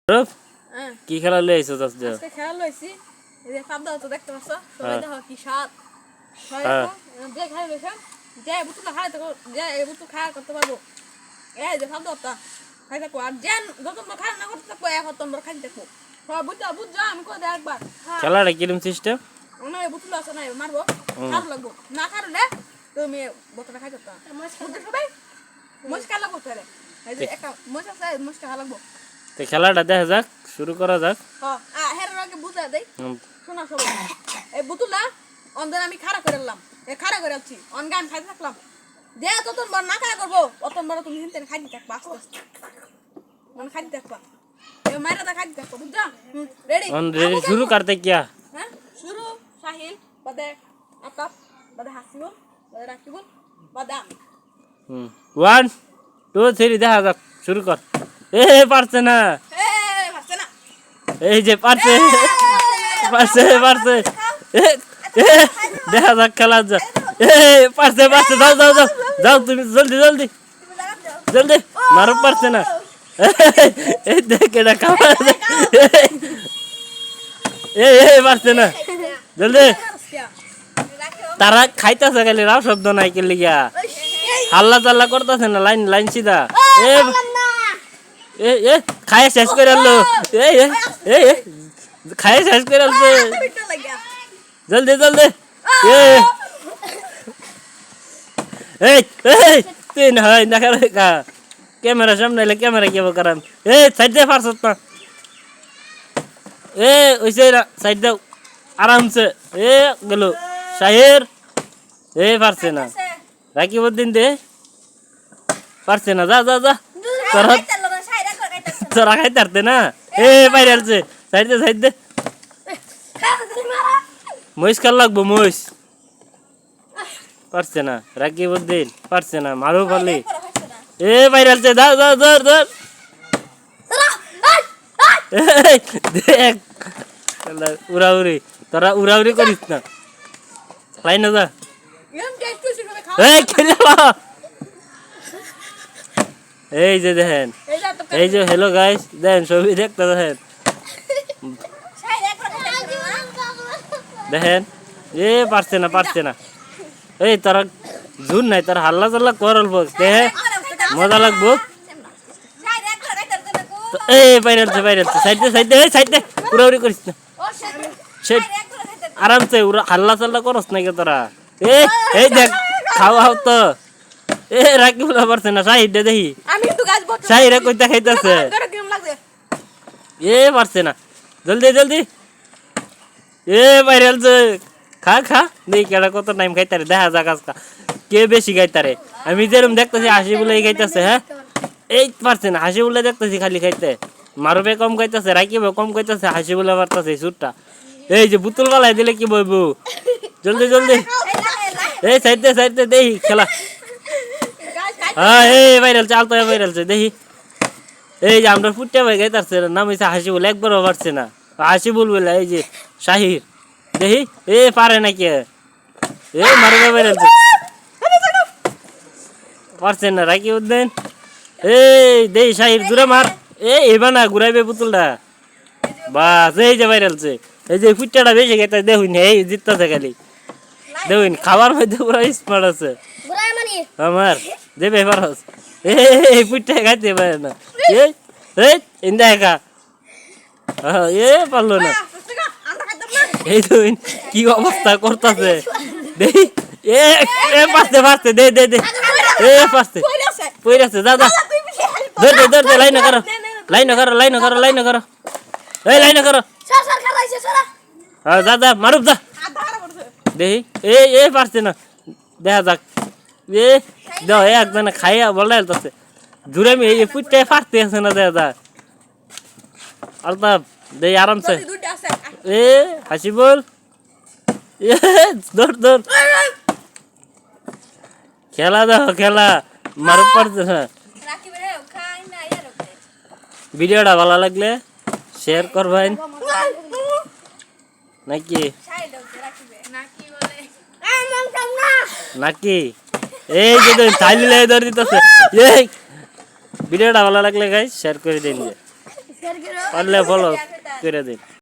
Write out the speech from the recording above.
কি খেলা লইছো আজকে? আজকে খেলা লইছি এই যে পাবদা তো দেখতে পাচ্ছ সবাই দেখো কি স্বাদ সবাই যে খাই লইছে যে বুতুল খাই তো যে এই বুতুল খাই করতে পারবো এই যে পাবদাটা খাই থাকো আর যেন যতবার খাই না করতে থাকো এক হতন খাই থাকো সবাই বুঝছো আমি কই দেখ একবার খেলাটা কিরম সিস্টেম? ওনা এই বুতুল আছে না মারবো খারাপ লাগবো না খারলে তুমি বোতলটা খাই থাকো বুঝছো সবাই মুশকিল লাগবো তাহলে এই যে একটা মুশকিল লাগবো তো খেলাটা দেখা যাক, শুরু করা যাক। হ্যাঁ হেরার আগে বুঝা দেই শোনা সবাই এই বুতুলা অন্ধের আমি খাড়া করে এলাম খাড়া করে আছি অনগে আমি খাইতে থাকলাম যে ততন বড় না খাড়া করবো অতন বড় তুমি হিনতে খাইতে থাকবা আস্তে আস্তে মানে খাইতে থাকবা এই মাইরাটা খাইতে থাকবা বুঝছো রেডি রেডি শুরু করতে কিয়া? হ্যাঁ শুরু সাহিল বাদে আকাপ বাদে হাসিবুল বাদে রাকিবুল বাদে আমি 1 2 3 দেখা যাক, শুরু কর। পারছে না, এই যে পারছে পারছে পারছে দেখা যাক খেলা যা। পারছে পারছে, যাও যাও যাও যাও তুমি জলদি জলদি জলদি মারো, পারছে না। এই দেখ এটা খাওয়া পারছে না, জলদি। তারা খাইতেছে খালি, রাও শব্দ নাই কে লিগা হাল্লা চাল্লা করতেছে না, লাইন লাইন সিধা। খায় শেষ করে আনলো, খায় শেষ করে আনছে, জলদি জলদি। তুই না হয় না খা ক্যামেরা সামনে এলে ক্যামেরা কেবল করাম। সাইড দিয়ে পারছত না, ওইসে সাইড দাও আরামসে। গেল শাহের, পারছে না। রাকিবউদ্দিন দে, পারছে না, যা যা যা। তোরা খাইতে পারতে না, বাইরে আলছে। সাইড দে সাইড দে, মহিষ কাল লাগবো মহিষ। পারছে না রাকিবউদ্দিন, পারছে না। মারু পারলি, বাইরে আলছে। ধর ধর ধর ধর, দেখ উড়াউড়ি। তোরা উড়াউড়ি করিস না, লাইনে যা। এই যে দেখেন, এই যে হ্যালো গাইস, দেখেন ছবি দেখতে দেখেন, দেখেন। পারছে না পারছে না। তারা ঝুন নাই, তারা হাল্লা চাল্লা কর অল্প, দেখে মজা লাগবো। বাইরে বাইরে সাইড দে সাইড দে সাইড দে, উড়াউড়ি করিস না। আরামসে হাল্লা চাল্লা করস নাকি তোরা? এই দেখ খাওয়া তো। রাকিব পারছে না, শাহিদে দেখি শাহিরা কইতা খাইতেছে। পারছে না, জলদি জলদি। বাইরে আলছে, খা খা দেখি কেডা কত টাইম খাইতারে, দেখা যাক আজকা কে বেশি খাইতারে। আমি যেরকম দেখতেছি হাসি বলে খাইতেছে। হ্যাঁ পারছে না, হাসি বলে দেখতেছি খালি খাইতে। মারবে কম খাইতেছে, রাকিব কম খাইতেছে, হাসি বলে পারতেছে সুরটা। এই যে বুতুল বালাই দিলে কি বলবো, জলদি জলদি। সাইড দে দেখি খেলা। ভাইরাল চাল তো ভাইরালছে দেখি। এই যে আমরা ফুটে ভাই গাইতারছে, নাম হয়েছে হাসি বলে, একবারও পারছে না। হাসি বলবে এই যে শাহির দেখি, পারে না কে, মারবে ভাইরালছে, পারছে না রাকিবউদ্দিন। দেই শাহির জুড়ে মার। এবার না ঘুরাইবে পুতুলটা, বাস। এই যে ভাইরালছে, এই যে ফুটটা বেশি গাইতে দেখুন, এই জিততেছে খালি দেখুন। খাবার মধ্যে পুরো স্মার্ট আছে আমার, দেবে পারস। পুটটা খাইতে পারে না, ইন্দা একা পারলো না। এই তুই কি অবস্থা করতেছে দেখি। পারছে পারছে, দে দে দে, পারছে পইরাছে। যা যা ধর দে ধর দে, লাইন করো লাইন করো লাইন করো লাইন করো, লাইন করো। হ্যাঁ যা যা মারুপ যা দেখি। পারছে না, দেখা যাক। একজনে খাইয়া বলে জুড়ে ফুটতে ফাটতে আছে না, দেখা যাক। আলতাফ দে আরামসে। হাসি বল, দৌড় দৌড়। খেলা দেখো খেলা, মারুপ পারছে না। ভিডিওটা ভালো লাগলে শেয়ার করবেন নাকি নাকি? এই যে থাইলে ধরে দিতেছে। ভিডিওটা ভালো লাগলে গাইস শেয়ার করে দিন। শেয়ার করো পারলে ফলো করে দিন।